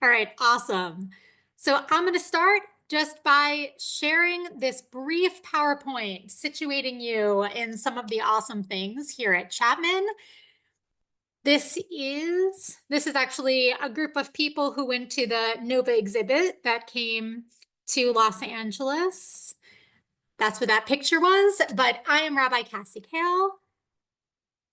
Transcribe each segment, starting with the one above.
All right, awesome. So I'm going to start just by sharing this brief PowerPoint, situating you in some of the awesome things here at Chapman. This is actually a group of people who went to the NOVA exhibit that came to Los Angeles. That's what that picture was. But I am Rabbi Cassie Kale,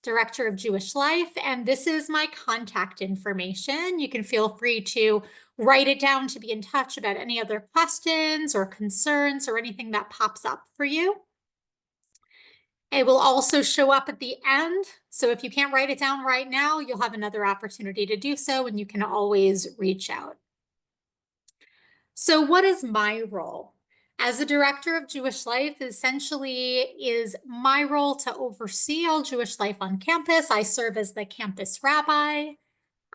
Director of Jewish Life, and this is my contact information. You can feel free to write it down to be in touch about any other questions or concerns or anything that pops up for you. It will also show up at the end. So if you can't write it down right now, you'll have another opportunity to do so, and you can always reach out. So what is my role? As a director of Jewish life, essentially is my role to oversee all Jewish life on campus. I serve as the campus rabbi.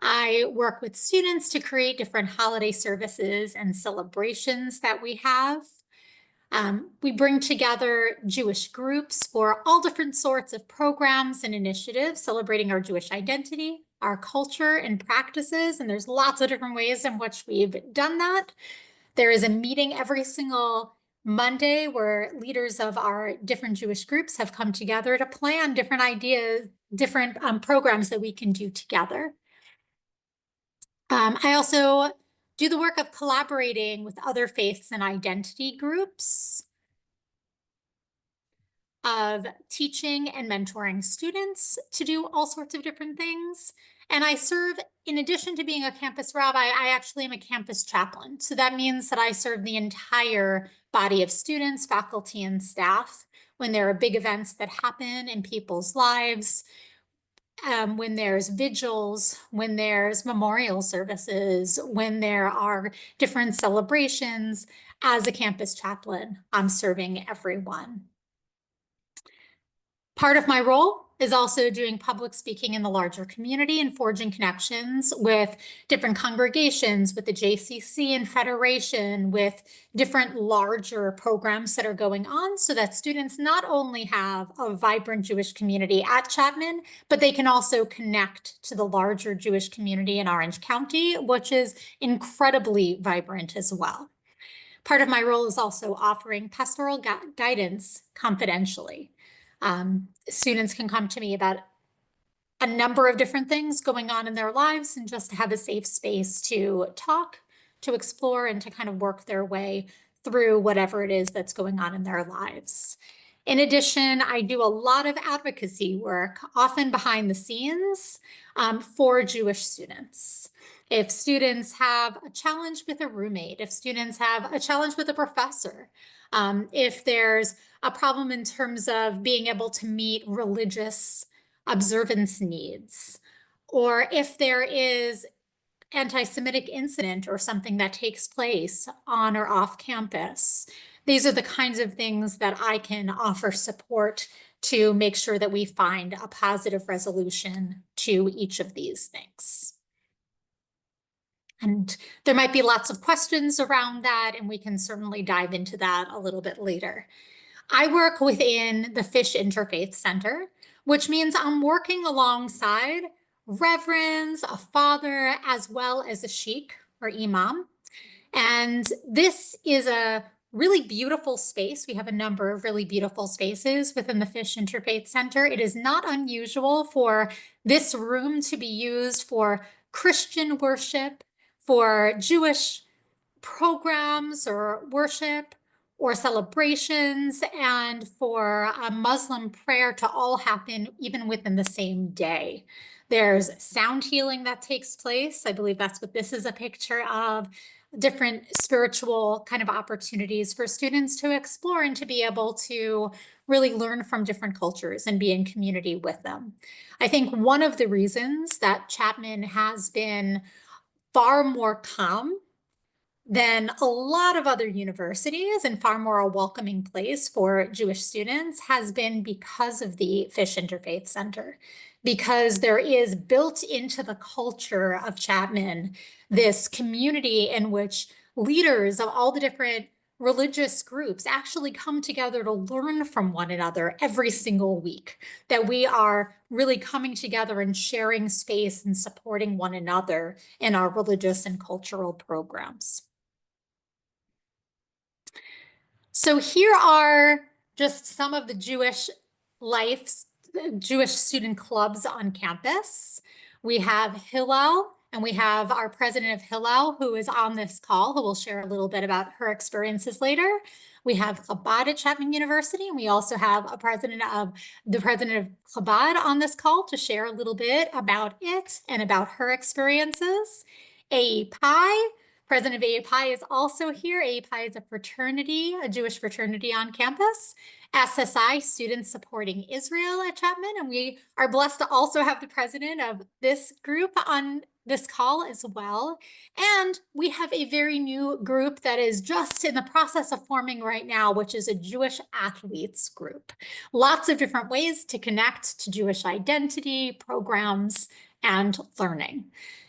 I work with students to create different holiday services and celebrations that we have. We bring together Jewish groups for all different sorts of programs and initiatives celebrating our Jewish identity, our culture and practices, and there's lots of different ways in which we've done that. There is a meeting every single Monday where leaders of our different Jewish groups have come together to plan different ideas, different programs that we can do together. I also do the work of collaborating with other faiths and identity groups, of teaching and mentoring students to do all sorts of different things. And I serve, in addition to being a campus rabbi, I actually am a campus chaplain. So that means that I serve the entire body of students, faculty, and staff when there are big events that happen in people's lives, when there's vigils, when there's memorial services, when there are different celebrations. As a campus chaplain, I'm serving everyone. Part of my role is also doing public speaking in the larger community and forging connections with different congregations, with the JCC and Federation, with different larger programs that are going on so that students not only have a vibrant Jewish community at Chapman, but they can also connect to the larger Jewish community in Orange County, which is incredibly vibrant as well. Part of my role is also offering pastoral guidance confidentially. Students can come to me about a number of different things going on in their lives and just to have a safe space to talk, to explore, and to kind of work their way through whatever it is that's going on in their lives. In addition, I do a lot of advocacy work, often behind the scenes, for Jewish students. If students have a challenge with a roommate, if students have a challenge with a professor, if there's a problem in terms of being able to meet religious observance needs, or if there is anti-Semitic incident or something that takes place on or off campus. These are the kinds of things that I can offer support to make sure that we find a positive resolution to each of these things. And there might be lots of questions around that, and we can certainly dive into that a little bit later. I work within the Fish Interfaith Center, which means I'm working alongside reverends, a father, as well as a sheikh or imam. And this is a really beautiful space. We have a number of really beautiful spaces within the Fish Interfaith Center. It is not unusual for this room to be used for Christian worship, for Jewish programs or worship or celebrations, and for a Muslim prayer to all happen even within the same day. There's sound healing that takes place. I believe that's what this is a picture of. Different spiritual kind of opportunities for students to explore and to be able to really learn from different cultures and be in community with them. I think one of the reasons that Chapman has been far more calm than a lot of other universities and far more a welcoming place for Jewish students has been because of the Fish Interfaith Center, because there is built into the culture of Chapman this community in which leaders of all the different religious groups actually come together to learn from one another every single week, that we are really coming together and sharing space and supporting one another in our religious and cultural programs. So here are just some of the Jewish student clubs on campus. We have Hillel, and we have our president of Hillel, who is on this call, who will share a little bit about her experiences later. We have Chabad at Chapman University, and we also have the president of Chabad on this call to share a little bit about it and about her experiences. AEPI, President of AEPI is also here. AEPI is a fraternity, a Jewish fraternity on campus. SSI, Students Supporting Israel at Chapman. And we are blessed to also have the president of this group on this call as well. And we have a very new group that is just in the process of forming right now, which is a Jewish athletes group. Lots of different ways to connect to Jewish identity, programs, and learning.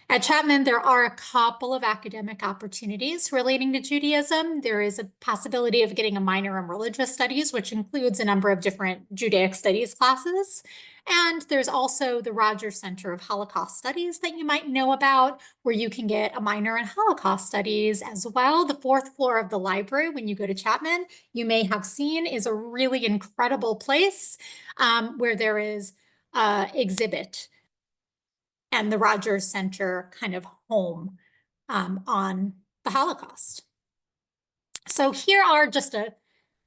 At Chapman, there are a couple of academic opportunities relating to Judaism. There is a possibility of getting a minor in religious studies, which includes a number of different Judaic studies classes. And there's also the Rogers Center of Holocaust Studies that you might know about, where you can get a minor in Holocaust studies as well. The fourth floor of the library, when you go to Chapman, you may have seen, is a really incredible place where there is an exhibit and the Rogers Center kind of home on the Holocaust. So here are just a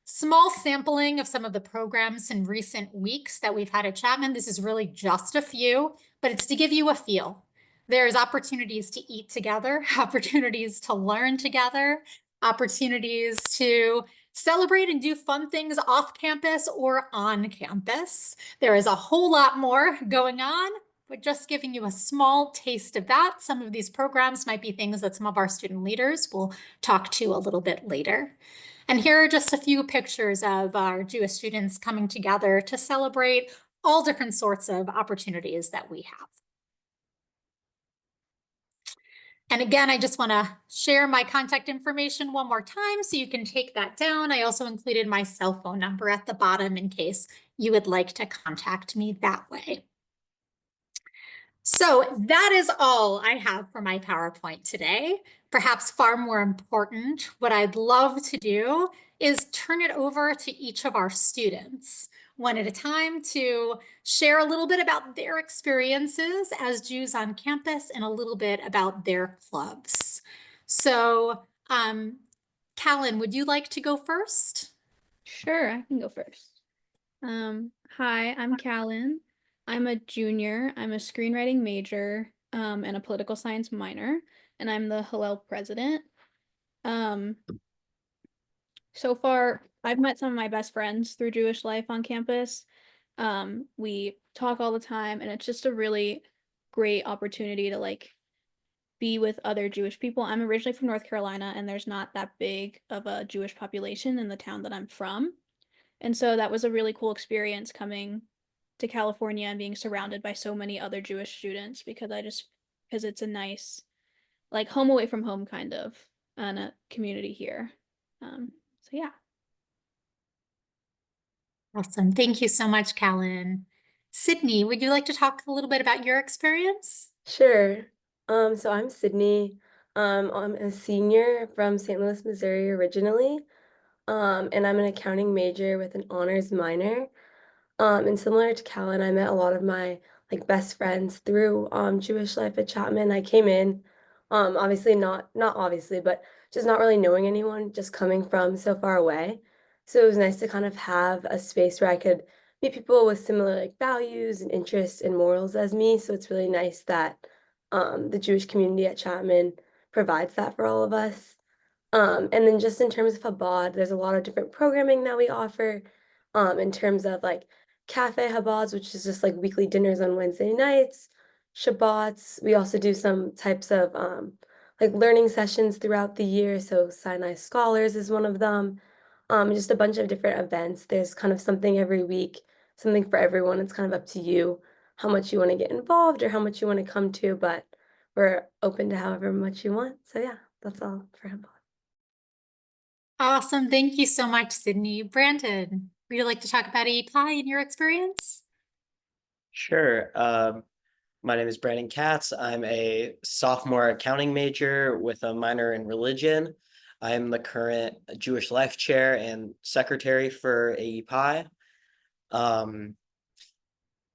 small sampling of some of the programs in recent weeks that we've had at Chapman. This is really just a few, but it's to give you a feel. There's opportunities to eat together, opportunities to learn together, opportunities to celebrate and do fun things off campus or on campus. There is a whole lot more going on, but just giving you a small taste of that. Some of these programs might be things that some of our student leaders will talk to a little bit later. And here are just a few pictures of our Jewish students coming together to celebrate all different sorts of opportunities that we have. And again, I just want to share my contact information one more time so you can take that down. I also included my cell phone number at the bottom in case you would like to contact me that way. So that is all I have for my PowerPoint today. Perhaps far more important, what I'd love to do is turn it over to each of our students one at a time to share a little bit about their experiences as Jews on campus and a little bit about their clubs. So, Callan, would you like to go first? Sure, I can go first. Hi, I'm Callan. I'm a junior. I'm a screenwriting major and a political science minor, and I'm the Hillel president. Um, so far, I've met some of my best friends through Jewish life on campus. We talk all the time, and it's just a really great opportunity to be with other Jewish people. I'm originally from North Carolina, and there's not that big of a Jewish population in the town that I'm from. And so that was a really cool experience coming to California and being surrounded by so many other Jewish students because it's a nice, like home away from home kind of and a community here. So yeah. Awesome. Thank you so much, Callan. Sydney, would you like to talk a little bit about your experience? Sure. So I'm Sydney. I'm a senior from St. Louis, Missouri originally. And I'm an accounting major with an honors minor. And similar to Callan, I met a lot of my best friends through Jewish life at Chapman. I came in, obviously not obviously, but just not really knowing anyone, just coming from so far away. So it was nice to kind of have a space where I could meet people with similar values and interests and morals as me. So it's really nice that the Jewish community at Chapman provides that for all of us. And then just in terms of Chabad, there's a lot of different programming that we offer in terms of Cafe Chabads, which is just weekly dinners on Wednesday nights, Shabbats. We also do some types of learning sessions throughout the year. So Sinai Scholars is one of them. Just a bunch of different events. There's kind of something every week, something for everyone. It's kind of up to you how much you want to get involved or how much you want to come to, but we're open to however much you want. So yeah, that's all for Chabad. Awesome. Thank you so much, Sydney. Brandon, would you like to talk about API and your experience? Sure. My name is Brandon Katz. I'm a sophomore accounting major with a minor in religion. I'm the current Jewish Life Chair and Secretary for AEPI.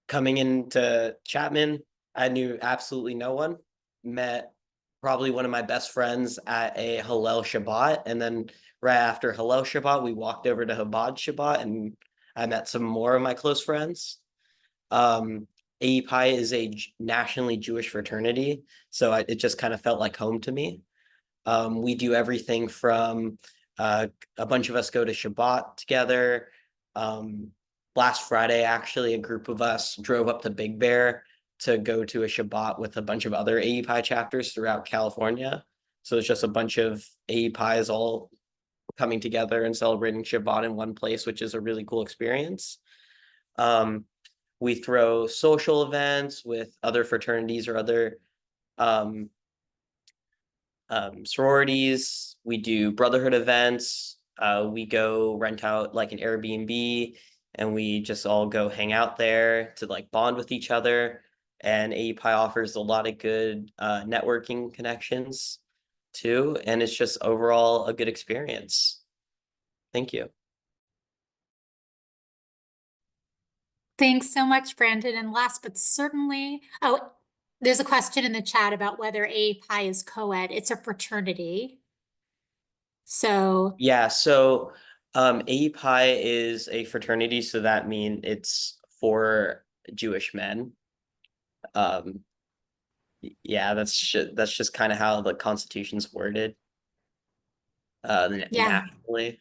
Coming into Chapman, I knew absolutely no one. Met probably one of my best friends at a Hillel Shabbat, and then right after Hillel Shabbat, we walked over to Chabad Shabbat, and I met some more of my close friends. AEPI is a nationally Jewish fraternity, so it just kind of felt like home to me. We do everything from a bunch of us go to Shabbat together. Last Friday, actually, a group of us drove up to Big Bear to go to a Shabbat with a bunch of other AEPI chapters throughout California. So it's just a bunch of AEPIs all coming together and celebrating Shabbat in one place, which is a really cool experience. We throw social events with other fraternities or other sororities. We do brotherhood events. We go rent out like an Airbnb and we just all go hang out there to like bond with each other. And AEPI offers a lot of good networking connections too. And it's just overall a good experience. Thank you. Thanks so much, Brandon. And last but certainly, oh, there's a question in the chat about whether API is co-ed. It's a fraternity. So Yeah, so AEPI is a fraternity, so that means it's for Jewish men. Yeah, that's just kind of how the Constitution's worded yeah, nationally.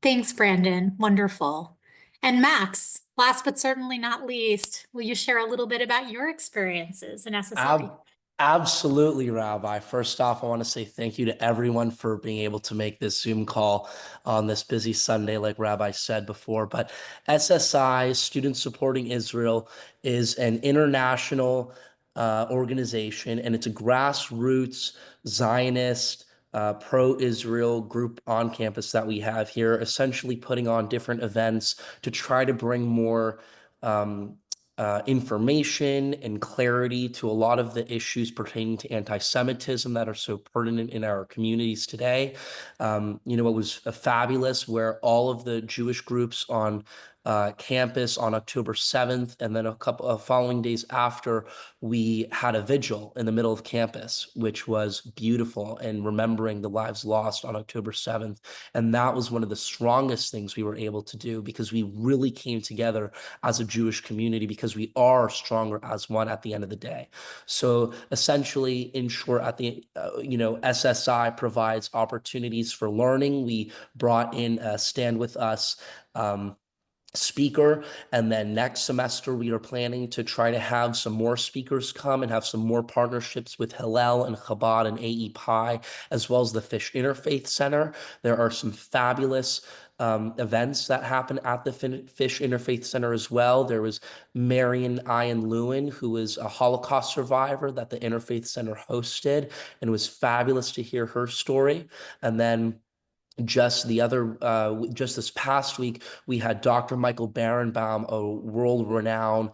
thanks, Brandon. Wonderful. And Max, last but certainly not least, will you share a little bit about your experiences in SSI? Absolutely, Rabbi. First off, I want to say thank you to everyone for being able to make this Zoom call on this busy Sunday, like Rabbi said before. But SSI, Students Supporting Israel, is an international organization, and it's a grassroots Zionist pro-Israel group on campus that we have here, essentially putting on different events to try to bring more information and clarity to a lot of the issues pertaining to anti-Semitism that are so pertinent in our communities today. It was fabulous where all of the Jewish groups on campus on October 7th, and then a couple of following days after, we had a vigil in the middle of campus, which was beautiful, and remembering the lives lost on October 7th. And that was one of the strongest things we were able to do, because we really came together as a Jewish community, because we are stronger as one at the end of the day. So essentially, in short, at the SSI provides opportunities for learning. We brought in Stand With Us speaker, and then next semester we are planning to try to have some more speakers come and have some more partnerships with Hillel and Chabad and AEPI, as well as the Fish Interfaith Center. There are some fabulous events that happen at the Fish Interfaith Center as well. There was Marion Ian Lewin, who is a Holocaust survivor that the Interfaith Center hosted, and it was fabulous to hear her story. And then just this past week, we had Dr. Michael Berenbaum, a world-renowned,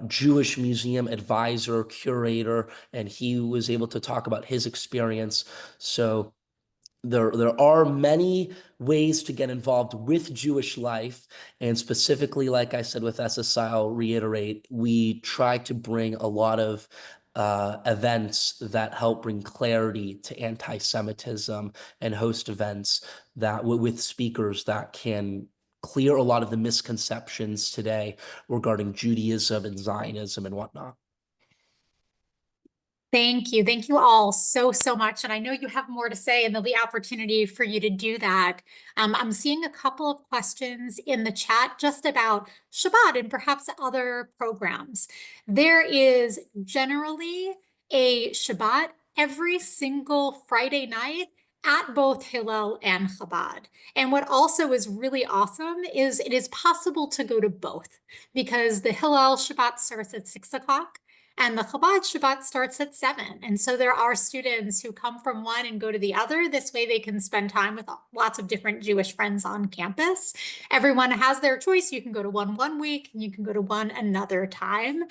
Jewish museum advisor, curator, and he was able to talk about his experience. So there are many ways to get involved with Jewish life, and specifically, like I said, with SSI, I'll reiterate, we try to bring a lot of events that help bring clarity to anti-Semitism, and host events that with speakers that can clear a lot of the misconceptions today regarding Judaism and Zionism and whatnot. Thank you. Thank you all so, so much. And I know you have more to say, and there'll be opportunity for you to do that. I'm seeing a couple of questions in the chat just about Shabbat and perhaps other programs. There is generally a Shabbat every single Friday night at both Hillel and Chabad. And what also is really awesome is it is possible to go to both, because the Hillel Shabbat starts at 6 o'clock. And the Chabad Shabbat starts at 7. And so there are students who come from one and go to the other. This way they can spend time with lots of different Jewish friends on campus. Everyone has their choice. You can go to one week and you can go to one another time.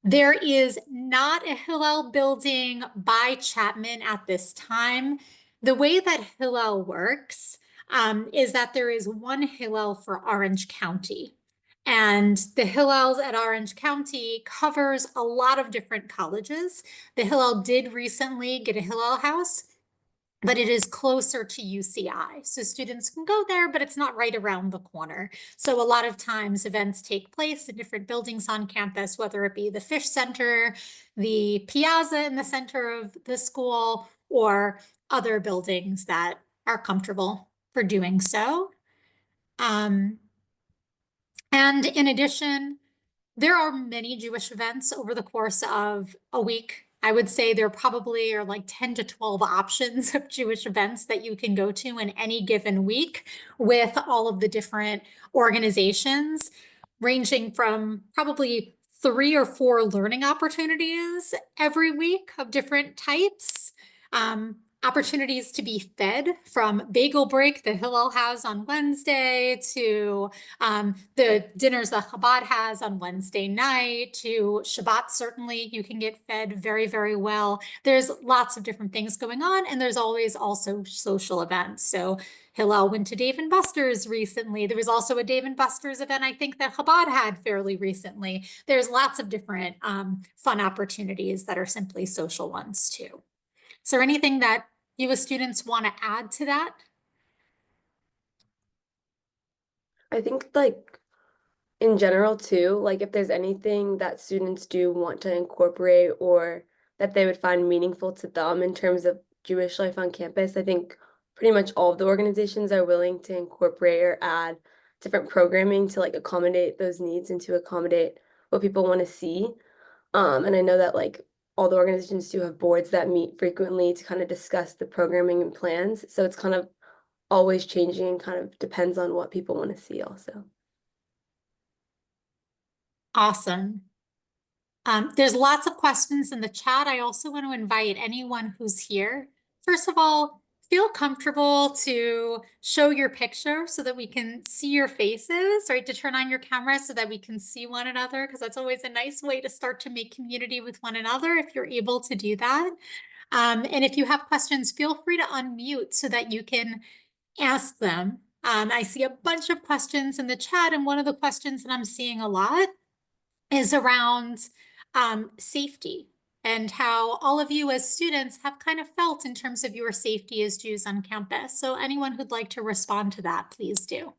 There is not a Hillel building by Chapman at this time. The way that Hillel works is that there is one Hillel for Orange County. And the Hillel at Orange County covers a lot of different colleges. The Hillel did recently get a Hillel house, but it is closer to UCI. So students can go there, but it's not right around the corner. So a lot of times events take place in different buildings on campus, whether it be the Fish Center, the Piazza in the center of the school, or other buildings that are comfortable for doing so. And in addition, there are many Jewish events over the course of a week. I would say there probably are like 10 to 12 options of Jewish events that you can go to in any given week with all of the different organizations, ranging from probably 3 or 4 learning opportunities every week of different types. Opportunities to be fed, from bagel break that Hillel has on Wednesday to the dinners that Chabad has on Wednesday night to Shabbat. Certainly you can get fed very, very well. There's lots of different things going on, and there's always also social events. So Hillel went to Dave and Buster's recently. There was also a Dave and Buster's event I think that Chabad had fairly recently. There's lots of different fun opportunities that are simply social ones too. Is there anything that you as students want to add to that? I think like in general too, like if there's anything that students do want to incorporate or that they would find meaningful to them in terms of Jewish life on campus, I think pretty much all of the organizations are willing to incorporate or add different programming to like accommodate those needs and to accommodate what people want to see. And I know that like all the organizations do have boards that meet frequently to kind of discuss the programming and plans. So it's kind of always changing and kind of depends on what people want to see also. Awesome. There's lots of questions in the chat. I also want to invite anyone who's here. First of all, feel comfortable to show your picture so that we can see your faces, right? To turn on your camera so that we can see one another, because that's always a nice way to start to make community with one another if you're able to do that. And if you have questions, feel free to unmute so that you can ask them. I see a bunch of questions in the chat, and one of the questions that I'm seeing a lot is around safety and how all of you as students have kind of felt in terms of your safety as Jews on campus. So anyone who'd like to respond to that, please do.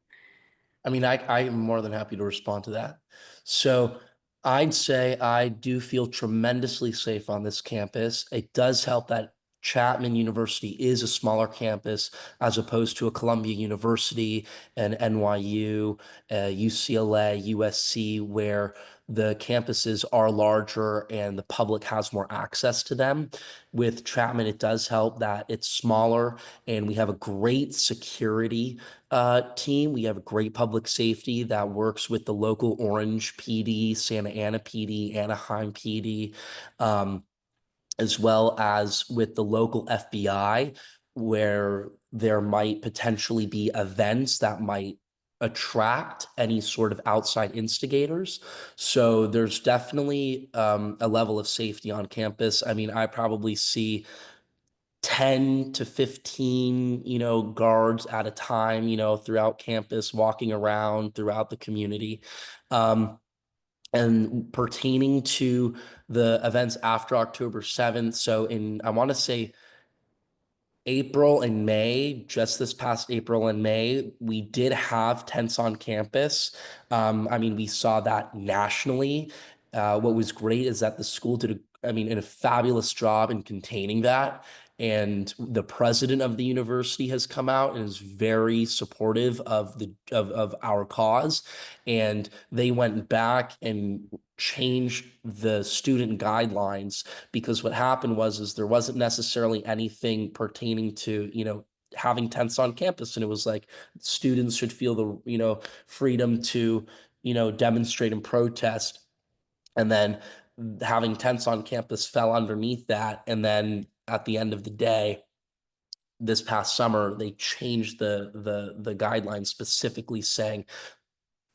I mean, I am more than happy to respond to that. So I'd say I do feel tremendously safe on this campus. It does help that Chapman University is a smaller campus as opposed to a Columbia University, and NYU, UCLA, USC, where the campuses are larger and the public has more access to them. With Chapman, it does help that it's smaller and we have a great security team. We have a great public safety that works with the local Orange PD, Santa Ana PD, Anaheim PD, as well as with the local FBI, where there might potentially be events that might attract any sort of outside instigators. So there's definitely a level of safety on campus. I mean, I probably see 10 to 15, guards at a time, throughout campus, walking around throughout the community. And pertaining to the events after October 7th, so I want to say April and May, just this past April and May, we did have tents on campus. I mean, we saw that nationally. What was great is that the school did a fabulous job in containing that. And the president of the university has come out and is very supportive of our cause. And they went back and changed the student guidelines, because what happened was there wasn't necessarily anything pertaining to, having tents on campus. And it was like students should feel the, freedom to, demonstrate and protest. And then having tents on campus fell underneath that. And then at the end of the day, this past summer, they changed the guidelines, specifically saying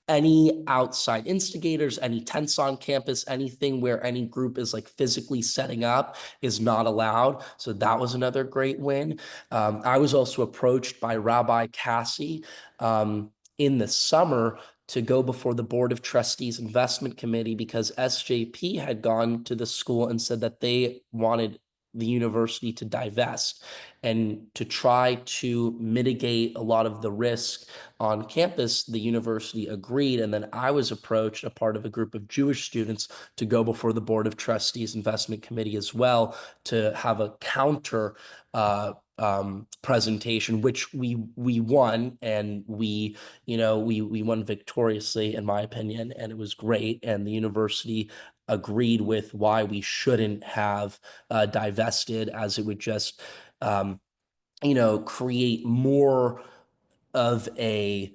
any outside instigators, any tents on campus, anything where any group is like physically setting up is not allowed. So that was another great win. I was also approached by Rabbi Cassie in the summer to go before the Board of Trustees Investment Committee, because SJP had gone to the school and said that they wanted the university to divest, and to try to mitigate a lot of the risk on campus. The university agreed, and then I was approached, a part of a group of Jewish students, to go before the Board of Trustees Investment Committee as well, to have a counter presentation, which we won, and we won victoriously, in my opinion, and it was great. And the university agreed with why we shouldn't have divested, as it would just create more of a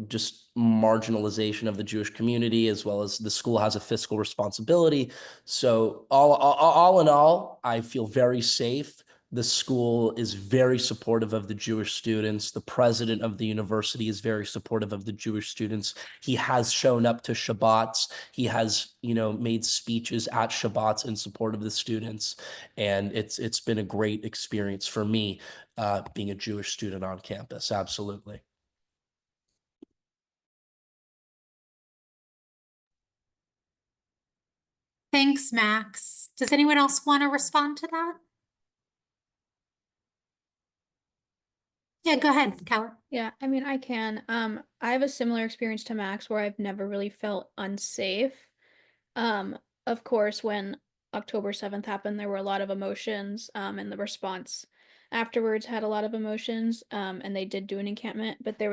just marginalization of the Jewish community, as well as the school has a fiscal responsibility. So all in all, I feel very safe. The school is very supportive of the Jewish students. The president of the university is very supportive of the Jewish students. He has shown up to Shabbats. He has, made speeches at Shabbats in support of the students. And it's been a great experience for me, being a Jewish student on campus. Absolutely. Thanks, Max. Does anyone else want to respond to that? Yeah, go ahead, Callie. Yeah, I mean, I can. I have a similar experience to Max where I've never really felt unsafe. Of course, when October 7th happened, there were a lot of emotions, and the response afterwards had a lot of emotions, and they did do an encampment, but it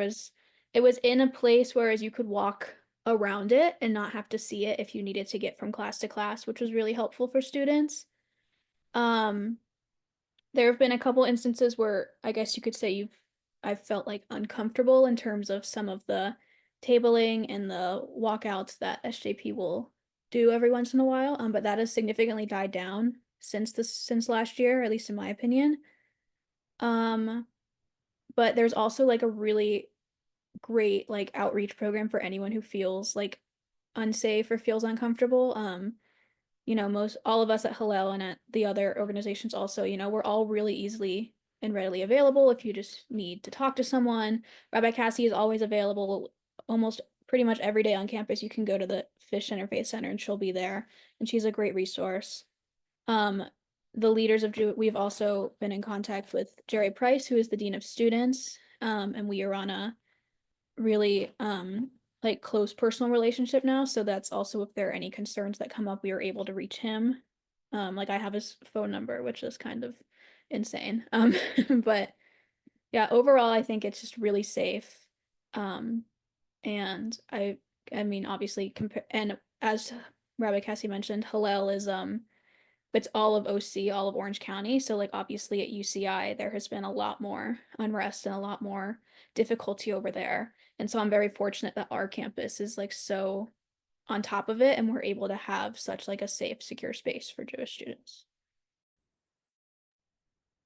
was in a place whereas you could walk around it and not have to see it if you needed to get from class to class, which was really helpful for students. There have been a couple instances where I guess you could say I've felt like uncomfortable in terms of some of the tabling and the walkouts that SJP will do every once in a while. But that has significantly died down since last year, at least in my opinion. But there's also like a really great like outreach program for anyone who feels like unsafe or feels uncomfortable. Most all of us at Hillel and at the other organizations also, we're all really easily and readily available if you just need to talk to someone. Rabbi Cassie is always available almost pretty much every day on campus. You can go to the Fish Interfaith Center and she'll be there, and she's a great resource. The leaders of we've also been in contact with Jerry Price, who is the Dean of Students, and we are on a really like close personal relationship now. So that's also, if there are any concerns that come up, we are able to reach him. Like I have his phone number, which is kind of insane. But yeah, overall, I think it's just really safe. And I mean, obviously and as Rabbi Cassie mentioned, Hillel is, it's all of OC, all of Orange County. So like obviously at UCI, there has been a lot more unrest and a lot more difficulty over there. And so I'm very fortunate that our campus is like so on top of it, and we're able to have such like a safe, secure space for Jewish students.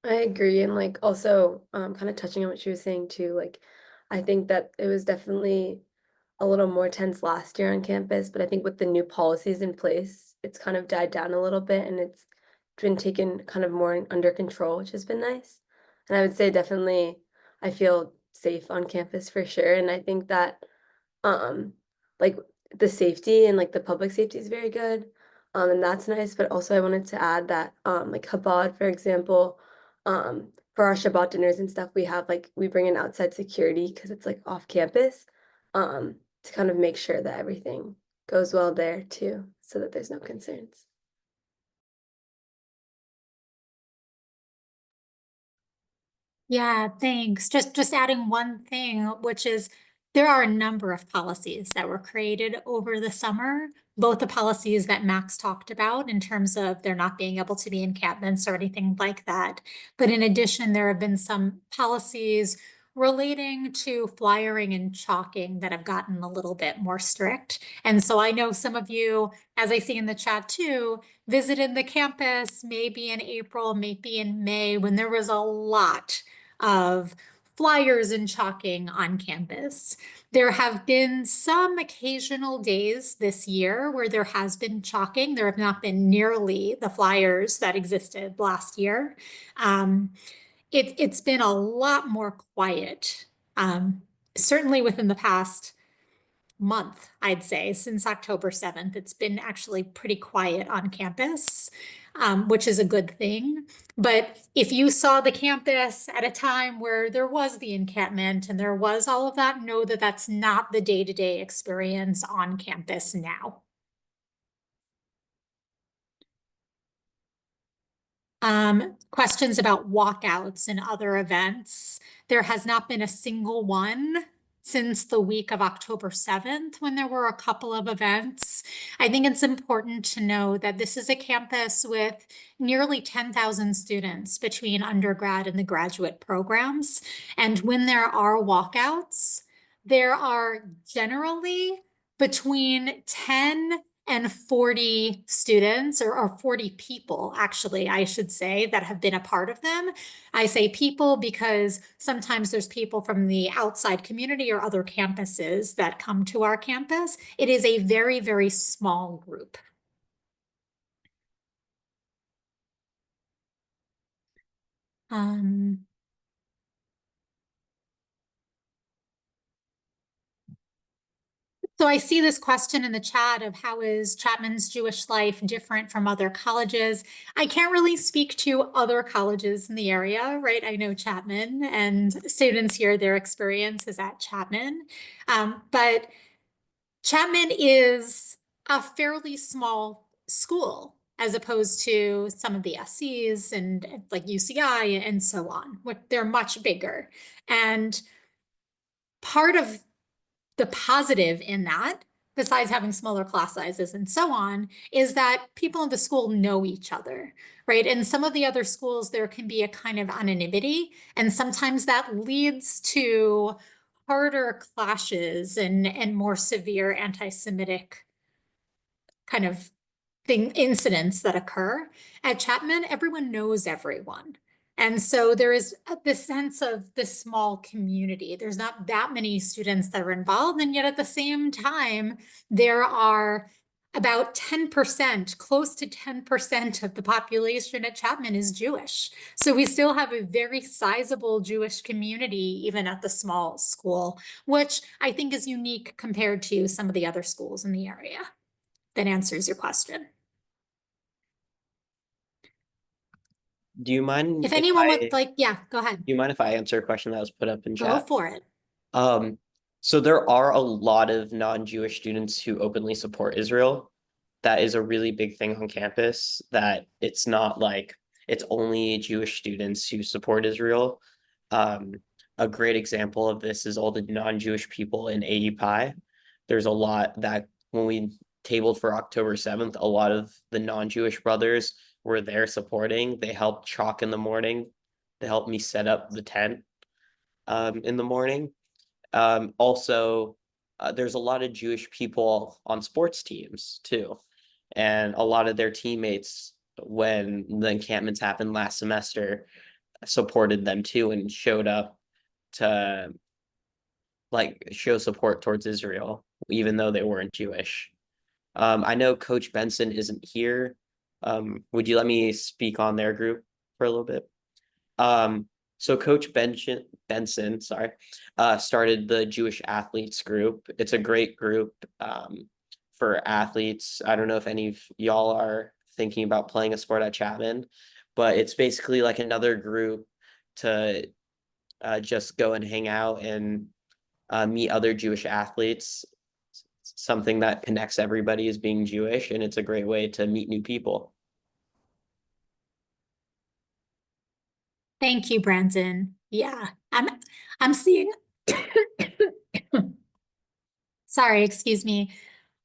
I agree. And like also kind of touching on what she was saying too, like I think that it was definitely a little more tense last year on campus, but I think with the new policies in place, it's kind of died down a little bit and it's been taken kind of more under control, which has been nice. And I would say definitely I feel safe on campus for sure. And I think that like the safety and like the public safety is very good. And that's nice. But also I wanted to add that like Chabad, for example, for our Shabbat dinners and stuff, we bring in outside security because it's like off campus, to kind of make sure that everything goes well there too, so that there's no concerns. Yeah, thanks. Just adding one thing, which is there are a number of policies that were created over the summer, both the policies that Max talked about in terms of there not being able to be encampments or anything like that. But in addition, there have been some policies relating to flyering and chalking that have gotten a little bit more strict. And so I know some of you, as I see in the chat too, visited the campus maybe in April, maybe in May, when there was a lot of flyers and chalking on campus. There have been some occasional days this year where there has been chalking. There have not been nearly the flyers that existed last year. It's been a lot more quiet, certainly within the past month, I'd say, since October 7th. It's been actually pretty quiet on campus, which is a good thing. But if you saw the campus at a time where there was the encampment and there was all of that, know that that's not the day-to-day experience on campus now. Questions about walkouts and other events. There has not been a single one since the week of October 7th, when there were a couple of events. I think it's important to know that this is a campus with nearly 10,000 students between undergrad and the graduate programs. And when there are walkouts, there are generally between 10 and 40 students, or 40 people, actually, I should say, that have been a part of them. I say people because sometimes there's people from the outside community or other campuses that come to our campus. It is a very, very small group. So I see this question in the chat of how is Chapman's Jewish life different from other colleges? I can't really speak to other colleges in the area, right? I know Chapman and students here, their experience is at Chapman. But Chapman is a fairly small school as opposed to some of the SCs and like UCI and so on. They're much bigger. And part of the positive in that, besides having smaller class sizes and so on, is that people in the school know each other, right? In some of the other schools, there can be a kind of anonymity, and sometimes that leads to harder clashes and more severe anti-Semitic kind of incidents that occur. At Chapman, everyone knows everyone. And so there is this sense of this small community. There's not that many students that are involved. And yet at the same time, there are about 10%, close to 10% of the population at Chapman is Jewish. So we still have a very sizable Jewish community, even at the small school, which I think is unique compared to some of the other schools in the area. That answers your question. Do you mind If anyone would like, yeah, go ahead. Do you mind if I answer a question that was put up in chat? Go for it. So there are a lot of non-Jewish students who openly support Israel. That is a really big thing on campus, that it's not like it's only Jewish students who support Israel. A great example of this is all the non-Jewish people in AEPI. There's a lot that when we tabled for October 7th, a lot of the non-Jewish brothers were there supporting. They helped chalk in the morning. They helped me set up the tent in the morning. Also, there's a lot of Jewish people on sports teams too. And a lot of their teammates, when the encampments happened last semester, supported them too and showed up to like show support towards Israel, even though they weren't Jewish. I know Coach Benson isn't here. Would you let me speak on their group for a little bit? So Coach Benson, started the Jewish Athletes group. It's a great group for athletes. I don't know if any of y'all are thinking about playing a sport at Chapman, but it's basically like another group to just go and hang out and meet other Jewish athletes. Something that connects everybody as being Jewish, and it's a great way to meet new people. Thank you, Brandon. Yeah, I'm seeing, sorry, excuse me.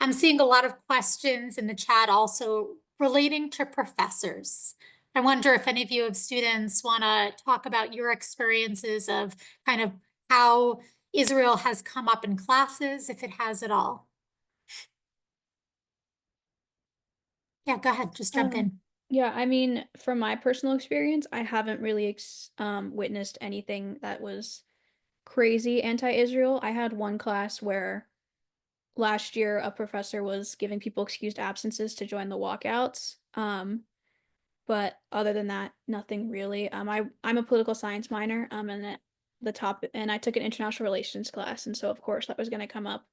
I'm seeing a lot of questions in the chat also relating to professors. I wonder if any of you have students want to talk about your experiences of kind of how Israel has come up in classes, if it has at all. Yeah, go ahead, just jump in. Yeah, I mean, from my personal experience, I haven't really witnessed anything that was crazy anti-Israel. I had one class where last year a professor was giving people excused absences to join the walkouts. But other than that, nothing really. I'm a political science minor, and I took an international relations class, and so of course that was going to come up.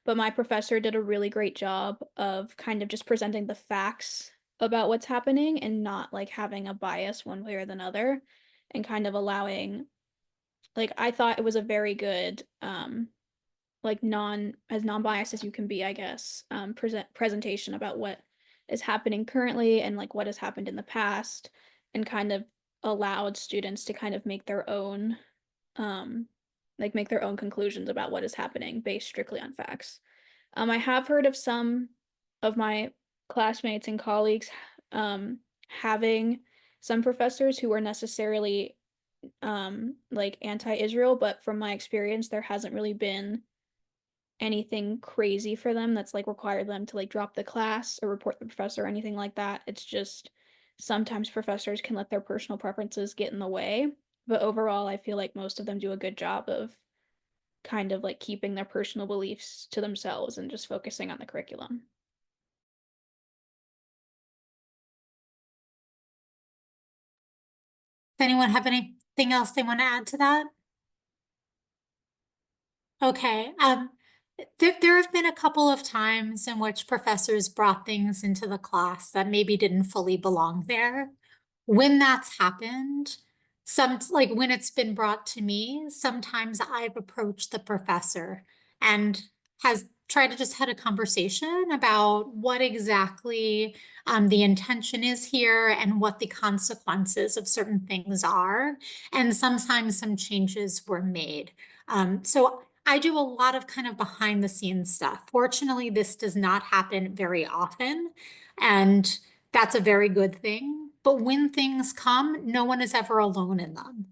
But my professor did a really great job of kind of just presenting the facts about what's happening and not like having a bias one way or another, and kind of allowing, like, I thought it was a very good like non-biased as you can be, I guess, presentation about what is happening currently and like what has happened in the past, and kind of allowed students to kind of make their own conclusions about what is happening based strictly on facts. I have heard of some of my classmates and colleagues having some professors who were necessarily like anti-Israel, but from my experience, there hasn't really been anything crazy for them that's like required them to like drop the class or report the professor or anything like that. It's just sometimes professors can let their personal preferences get in the way, but overall I feel like most of them do a good job of kind of like keeping their personal beliefs to themselves and just focusing on the curriculum. Does anyone have anything else they want to add to that? Okay, there have been a couple of times in which professors brought things into the class that maybe didn't fully belong there. When that's happened, like when it's been brought to me, sometimes I've approached the professor and has tried to just had a conversation about what exactly the intention is here and what the consequences of certain things are. And sometimes some changes were made. So I do a lot of kind of behind the scenes stuff. Fortunately, this does not happen very often, and that's a very good thing. But when things come, no one is ever alone in them.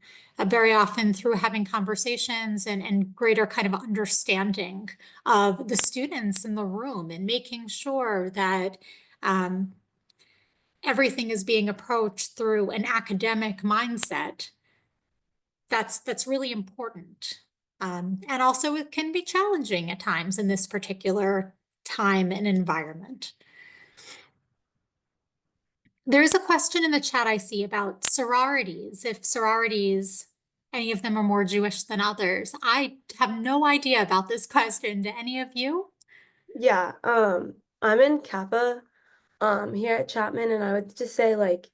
Very often through having conversations and greater kind of understanding of the students in the room and making sure that everything is being approached through an academic mindset. That's really important. And also it can be challenging at times in this particular time and environment. There's a question in the chat I see about sororities, if sororities, any of them are more Jewish than others. I have no idea about this question. Do any of you? Yeah, I'm in Kappa here at Chapman, and I would just say like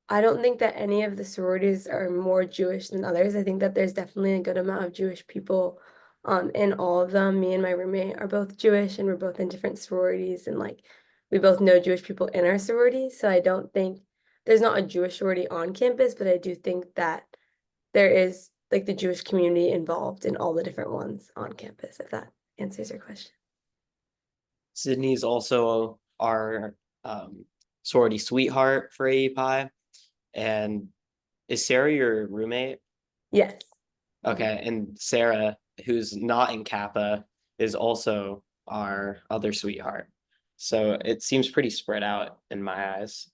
I don't think that any of the sororities are more Jewish than others. I think that there's definitely a good amount of Jewish people in all of them. Me and my roommate are both Jewish, and we're both in different sororities, and like we both know Jewish people in our sororities. So I don't think there's not a Jewish sorority on campus, but I do think that there is like the Jewish community involved in all the different ones on campus, if that answers your question. Sydney's also our sorority sweetheart for AEPI. And is Sarah your roommate? Yes. Okay, and Sarah, who's not in Kappa, is also our other sweetheart. So it seems pretty spread out in my eyes.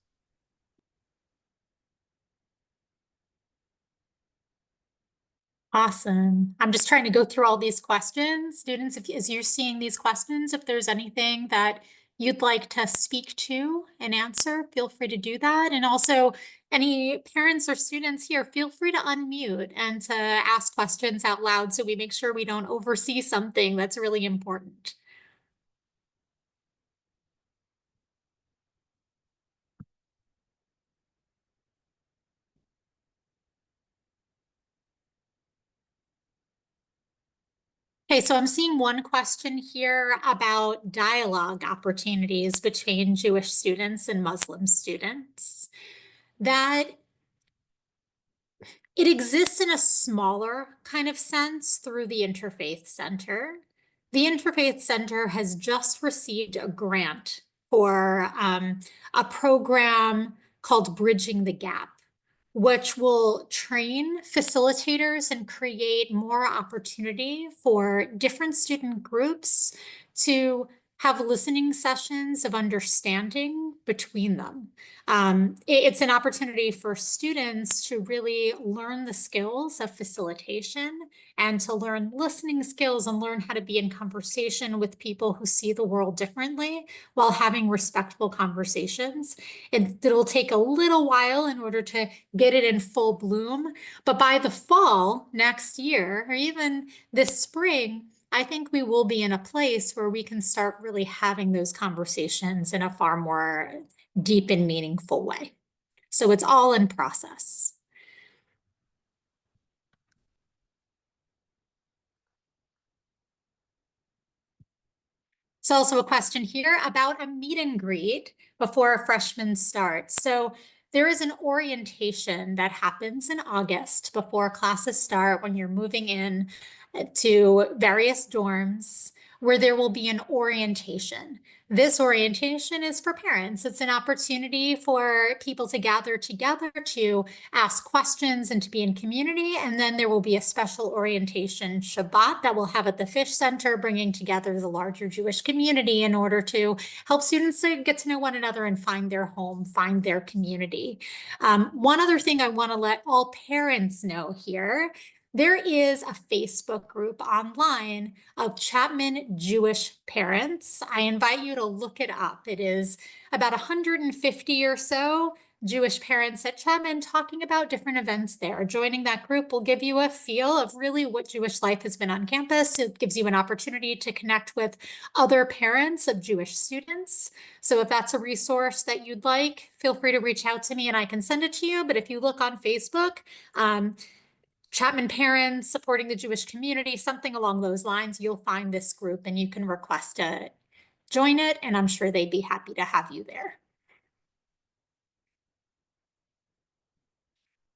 Awesome. I'm just trying to go through all these questions. Students, as you're seeing these questions, if there's anything that you'd like to speak to and answer, feel free to do that. And also, any parents or students here, feel free to unmute and to ask questions out loud so we make sure we don't oversee something that's really important. Okay, so I'm seeing one question here about dialogue opportunities between Jewish students and Muslim students. That it exists in a smaller kind of sense through the Interfaith Center. The Interfaith Center has just received a grant for a program called Bridging the Gap. which will train facilitators and create more opportunity for different student groups to have listening sessions of understanding between them. It's an opportunity for students to really learn the skills of facilitation and to learn listening skills and learn how to be in conversation with people who see the world differently while having respectful conversations. It'll take a little while in order to get it in full bloom, but by the fall next year, or even this spring, I think we will be in a place where we can start really having those conversations in a far more deep and meaningful way. So it's all in process. There's also a question here about a meet and greet before a freshman starts. So there is an orientation that happens in August before classes start when you're moving in to various dorms where there will be an orientation. This orientation is for parents. It's an opportunity for people to gather together to ask questions and to be in community. And then there will be a special orientation Shabbat that we'll have at the Fish Center, bringing together the larger Jewish community in order to help students to get to know one another and find their home, find their community. One other thing I want to let all parents know here, there is a Facebook group online of Chapman Jewish parents. I invite you to look it up. It is about 150 or so Jewish parents at Chapman talking about different events there. Joining that group will give you a feel of really what Jewish life has been on campus. It gives you an opportunity to connect with other parents of Jewish students. So if that's a resource that you'd like, feel free to reach out to me and I can send it to you. But if you look on Facebook, Chapman Parents Supporting the Jewish Community, something along those lines, you'll find this group and you can request to join it, and I'm sure they'd be happy to have you there.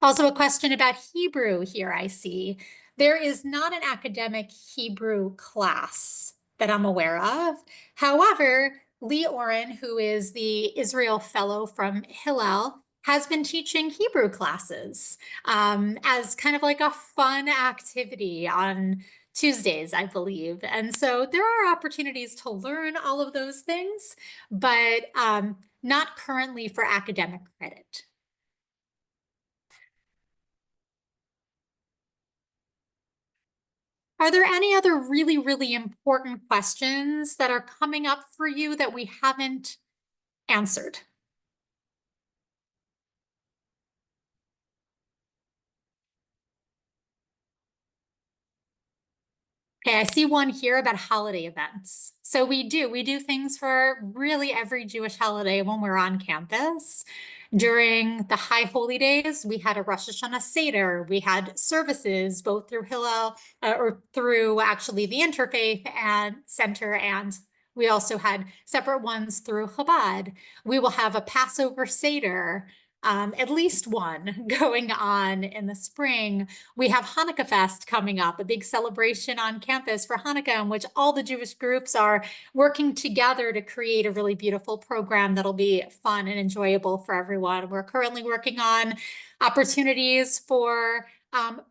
Also a question about Hebrew here, I see. There is not an academic Hebrew class that I'm aware of. However, Lee Oren, who is the Israel Fellow from Hillel, has been teaching Hebrew classes as kind of like a fun activity on Tuesdays, I believe. And so there are opportunities to learn all of those things, but not currently for academic credit. Are there any other really, really important questions that are coming up for you that we haven't answered? Okay, I see one here about holiday events. So we do things for really every Jewish holiday when we're on campus. During the high holy days, we had a Rosh Hashanah Seder. We had services both through Hillel or through actually the Interfaith and Center, and we also had separate ones through Chabad. We will have a Passover Seder, at least one going on in the spring. We have Hanukkah Fest coming up, a big celebration on campus for Hanukkah, in which all the Jewish groups are working together to create a really beautiful program that'll be fun and enjoyable for everyone. We're currently working on opportunities for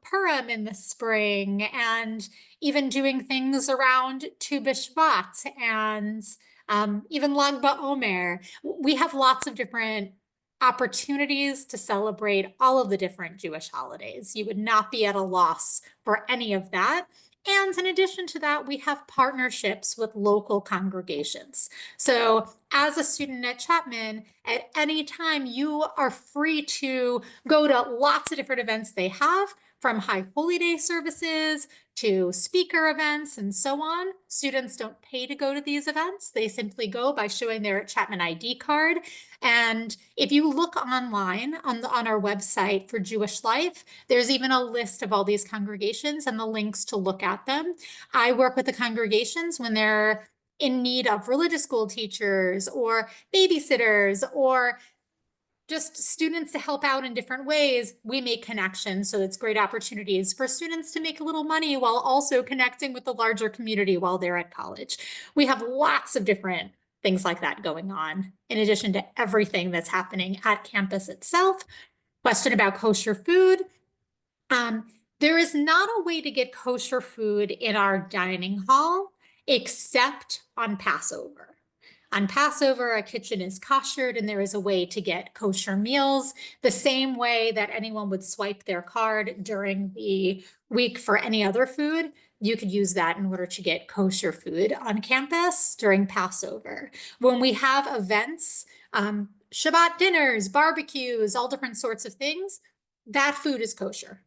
Purim in the spring, and even doing things around Tu B'Shvat and even Lag BaOmer. We have lots of different opportunities to celebrate all of the different Jewish holidays. You would not be at a loss for any of that. And in addition to that, we have partnerships with local congregations. So as a student at Chapman, at any time, you are free to go to lots of different events they have, from high holy day services to speaker events and so on. Students don't pay to go to these events. They simply go by showing their Chapman ID card. And if you look online on our website for Jewish Life, there's even a list of all these congregations and the links to look at them. I work with the congregations when they're in need of religious school teachers or babysitters or just students to help out in different ways. We make connections, so it's great opportunities for students to make a little money while also connecting with the larger community while they're at college. We have lots of different things like that going on, in addition to everything that's happening at campus itself. Question about kosher food. There is not a way to get kosher food in our dining hall except on Passover. On Passover, a kitchen is koshered and there is a way to get kosher meals the same way that anyone would swipe their card during the week for any other food. You could use that in order to get kosher food on campus during Passover. When we have events, Shabbat dinners, barbecues, all different sorts of things, that food is kosher.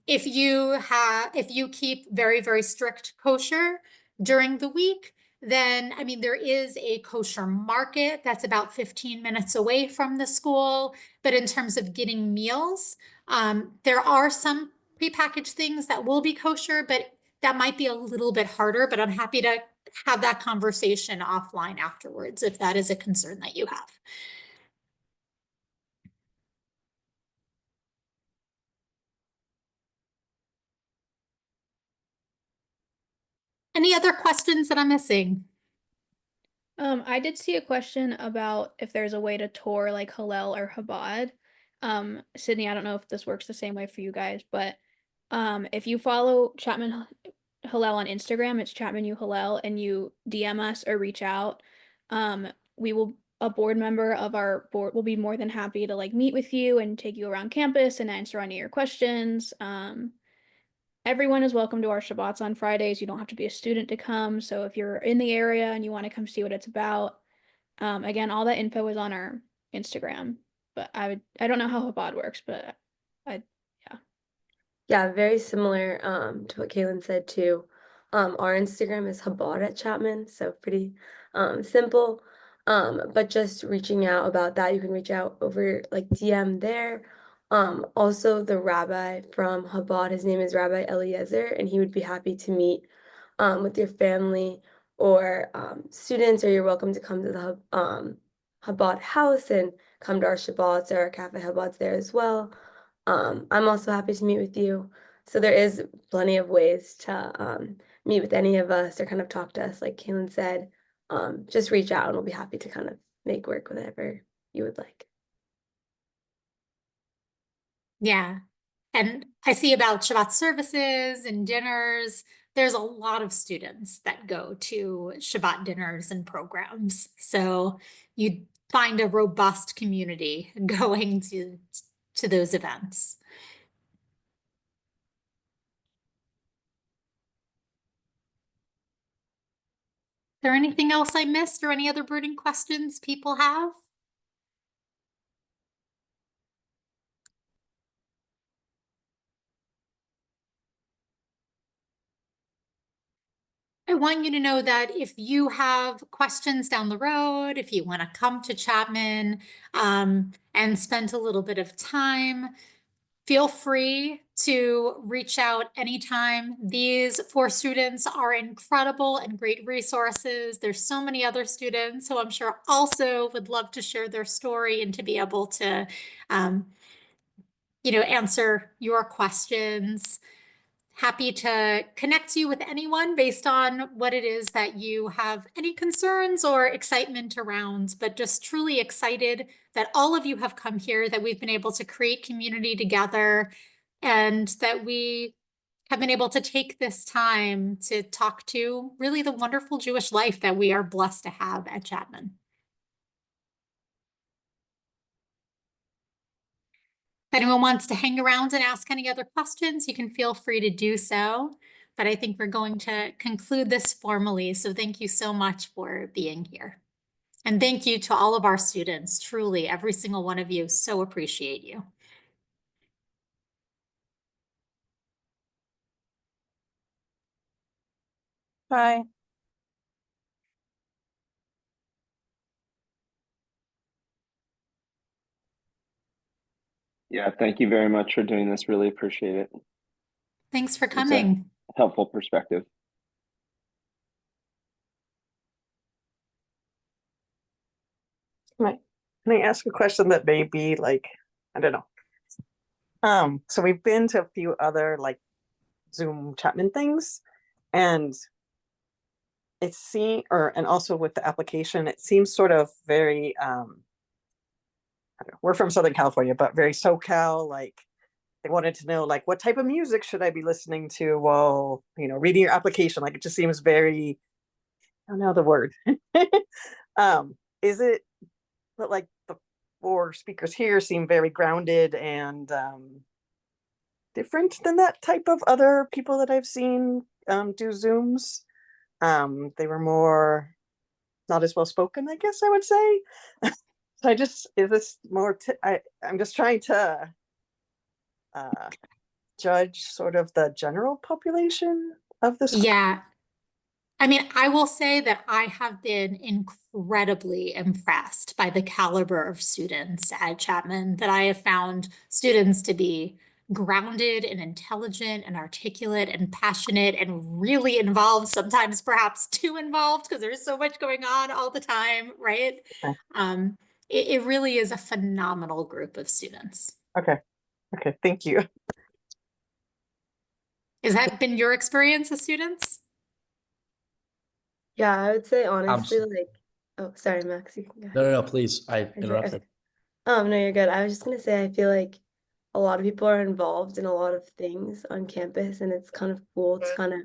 If you keep very, very strict kosher during the week, then, I mean, there is a kosher market that's about 15 minutes away from the school. But in terms of getting meals, there are some prepackaged things that will be kosher, but that might be a little bit harder. But I'm happy to have that conversation offline afterwards if that is a concern that you have. Any other questions that I'm missing? I did see a question about if there's a way to tour like Hillel or Chabad. Sydney, I don't know if this works the same way for you guys, but if you follow Chapman Hillel on Instagram, it's Chapman U Hillel, and you DM us or reach out, a board member of our board will be more than happy to like meet with you and take you around campus and answer any of your questions. Everyone is welcome to our Shabbats on Fridays. You don't have to be a student to come. So if you're in the area and you want to come see what it's about, again, all that info is on our Instagram. But I don't know how Chabad works, but Yeah, very similar to what Kaylin said too. Our Instagram is Chabad at Chapman, so pretty simple. But just reaching out about that, you can reach out over like DM there. Also the rabbi from Chabad, his name is Rabbi Eliezer, and he would be happy to meet with your family or students, or you're welcome to come to the Chabad house and come to our Shabbats or our Cafe Chabad's there as well. I'm also happy to meet with you. So there is plenty of ways to meet with any of us or kind of talk to us, like Kaylin said. Just reach out and we'll be happy to kind of make work whatever you would like. Yeah. And I see about Shabbat services and dinners. There's a lot of students that go to Shabbat dinners and programs. So you find a robust community going to those events. Is there anything else I missed or any other burning questions people have? I want you to know that if you have questions down the road, if you want to come to Chapman and spend a little bit of time, feel free to reach out anytime. These 4 students are incredible and great resources. There's so many other students who I'm sure also would love to share their story and to be able to, answer your questions. Happy to connect you with anyone based on what it is that you have any concerns or excitement around, but just truly excited that all of you have come here, that we've been able to create community together, and that we have been able to take this time to talk to really the wonderful Jewish life that we are blessed to have at Chapman. If anyone wants to hang around and ask any other questions, you can feel free to do so. But I think we're going to conclude this formally. So thank you so much for being here. And thank you to all of our students. Truly, every single one of you, so appreciate you. Bye. Yeah, thank you very much for doing this. Really appreciate it. Thanks for It's a coming. helpful perspective. Can I ask a question that may be like, I don't know. So we've been to a few other like Zoom Chapman things, and and also with the application, it seems sort of very I don't know, we're from Southern California, but very SoCal, like they wanted to know like what type of music should I be listening to while, reading your application. Like it just seems very, I don't know the word. Is it, but like the four speakers here seem very grounded and different than that type of other people that I've seen do Zooms. They were more not as well spoken, I guess I would say. So is this more, I'm just trying to judge sort of the general population of this. Yeah. I mean, I will say that I have been incredibly impressed by the caliber of students at Chapman, that I have found students to be grounded and intelligent and articulate and passionate and really involved, sometimes perhaps too involved because there's so much going on all the time, right? Okay. It really is a phenomenal group of students. Okay. Thank you. Has that been your experience as students? Yeah, I would say honestly, Absolutely. like, oh, sorry, Max, you can go ahead. No, please. I Okay. interrupted. No, you're good. I was just gonna say, I feel like a lot of people are involved in a lot of things on campus, and it's kind of cool to kind of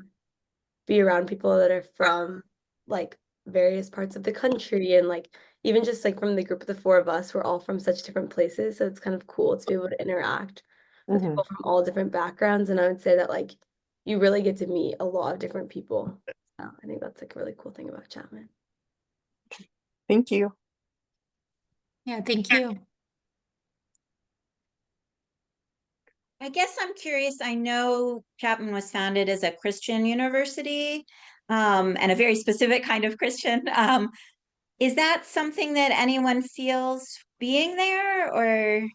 be around people that are from like various parts of the country, and like even just like from the group of the four of us, we're all from such different places, so it's kind of cool to be able to interact with people from all different backgrounds. And I would say that like you really get to meet a lot of different people. So I think that's like a really cool thing about Chapman. Thank you. Yeah, thank you. I guess I'm curious. I know Chapman was founded as a Christian university, and a very specific kind of Christian. Is that something that anyone feels being there, or?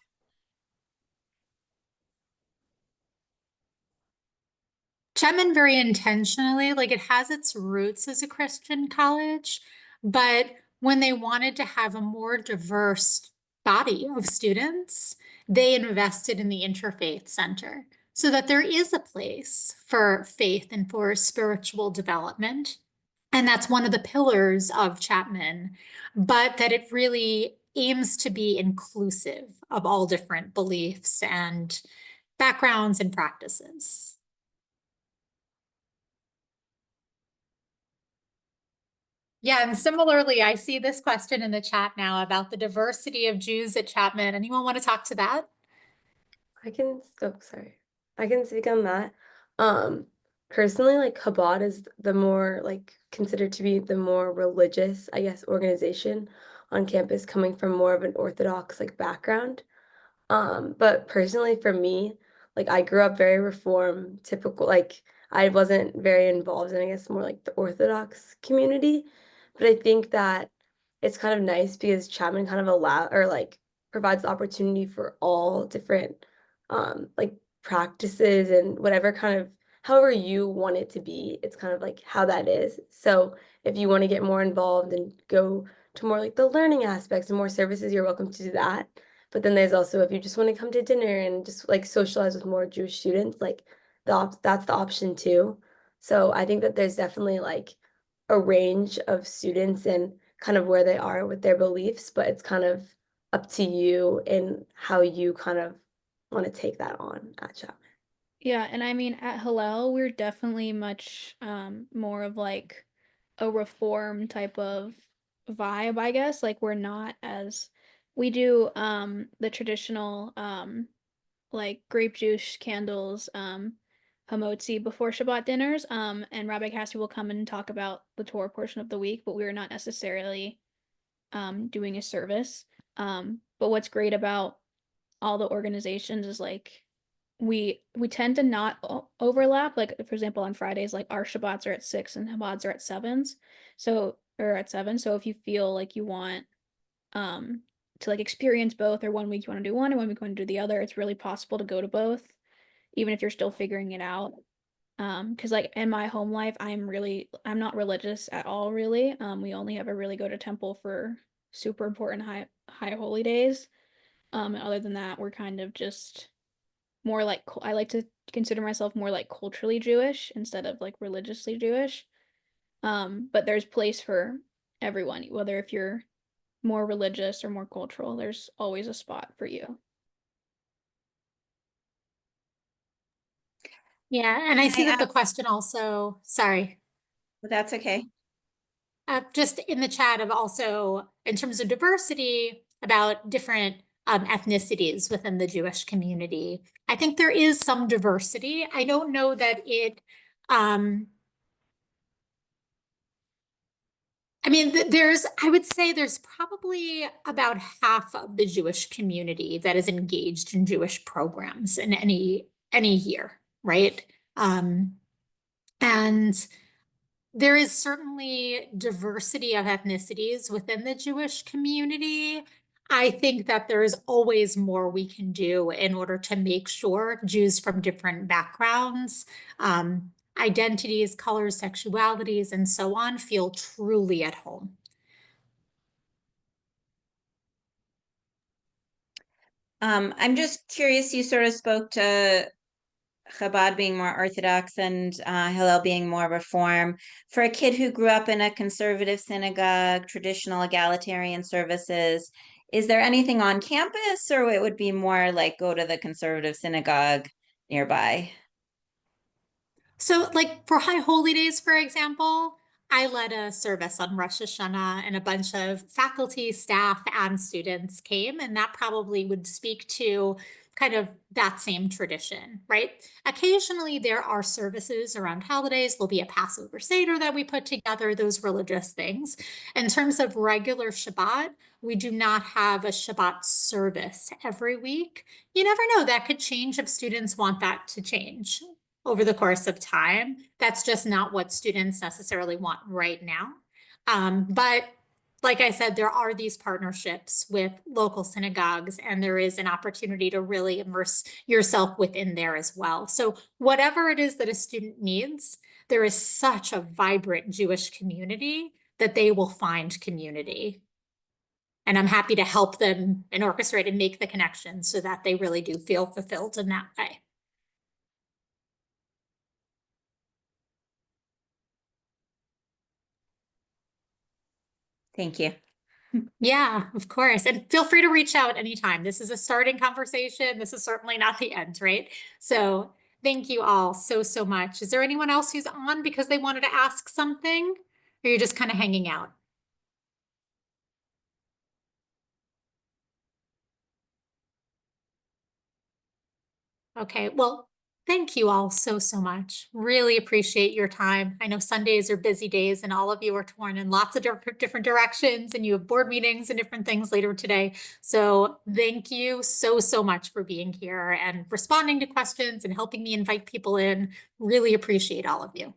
Chapman very intentionally, like it has its roots as a Christian college, but when they wanted to have a more diverse body of students, they invested in the Interfaith Center so that there is a place for faith and for spiritual development. And that's one of the pillars of Chapman, but that it really aims to be inclusive of all different beliefs and backgrounds and practices. Yeah, and similarly, I see this question in the chat now about the diversity of Jews at Chapman. Anyone want to talk to that? I can speak on that. Personally, like Chabad is the more like considered to be the more religious, I guess, organization on campus, coming from more of an Orthodox like background. But personally for me, like I grew up very reform, typical, like I wasn't very involved in, I guess, more like the Orthodox community. But I think that it's kind of nice because Chapman kind of provides the opportunity for all different like practices and whatever kind of however you want it to be. It's kind of like how that is. So if you want to get more involved and go to more like the learning aspects and more services, you're welcome to do that. But then there's also if you just want to come to dinner and just like socialize with more Jewish students, like that's the option too. So I think that there's definitely like a range of students and kind of where they are with their beliefs, but it's kind of up to you and how you kind of want to take that on at Chapman. Yeah, and I mean at Hillel, we're definitely much more of like a reform type of vibe, I guess. Like we're not as we do the traditional like grape juice candles, hamotzi before Shabbat dinners. And Rabbi Cassie will come and talk about the Torah portion of the week, but we're not necessarily doing a service. But what's great about all the organizations is like we tend to not overlap. Like for example, on Fridays, like our Shabbats are at 6 and Chabad's are at 7s. So or at 7. So if you feel like you want to like experience both, or one week you want to do one and one week you want to do the other, it's really possible to go to both, even if you're still figuring it out. Because like in my home life, I'm not religious at all, really. We only ever really go to temple for super important high holy days. And other than that, we're kind of just more like I like to consider myself more like culturally Jewish instead of like religiously Jewish. But there's place for everyone, whether if you're more religious or more cultural, there's always a spot for you. Yeah, and I see I that the question also, sorry, That's okay. just in the chat of also, in terms of diversity, about different ethnicities within the Jewish community. I think there is some diversity. I don't know that it, I mean, I would say there's probably about half of the Jewish community that is engaged in Jewish programs in any year, right? And there is certainly diversity of ethnicities within the Jewish community. I think that there is always more we can do in order to make sure Jews from different backgrounds, identities, colors, sexualities, and so on feel truly at home. I'm just curious, you sort of spoke to Chabad being more orthodox and Hillel being more reform. For a kid who grew up in a conservative synagogue, traditional egalitarian services, is there anything on campus, or it would be more like go to the conservative synagogue nearby? So, like for High Holy Days, for example, I led a service on Rosh Hashanah, and a bunch of faculty, staff, and students came, and that probably would speak to kind of that same tradition, right? Occasionally, there are services around holidays. There'll be a Passover Seder that we put together, those religious things. In terms of regular Shabbat, we do not have a Shabbat service every week. You never know, that could change if students want that to change over the course of time. That's just not what students necessarily want right now. But like I said, there are these partnerships with local synagogues, and there is an opportunity to really immerse yourself within there as well. So whatever it is that a student needs, there is such a vibrant Jewish community that they will find community. And I'm happy to help them and orchestrate and make the connections so that they really do feel fulfilled in that way. Thank you. Yeah, of course. And feel free to reach out anytime. This is a starting conversation. This is certainly not the end, right? So thank you all so much. Is there anyone else who's on because they wanted to ask something? Or you're just kind of hanging out? Okay, well, thank you all so much. Really appreciate your time. I know Sundays are busy days and all of you are torn in lots of different directions, and you have board meetings and different things later today. So thank you so much for being here and responding to questions and helping me invite people in. Really appreciate all of you.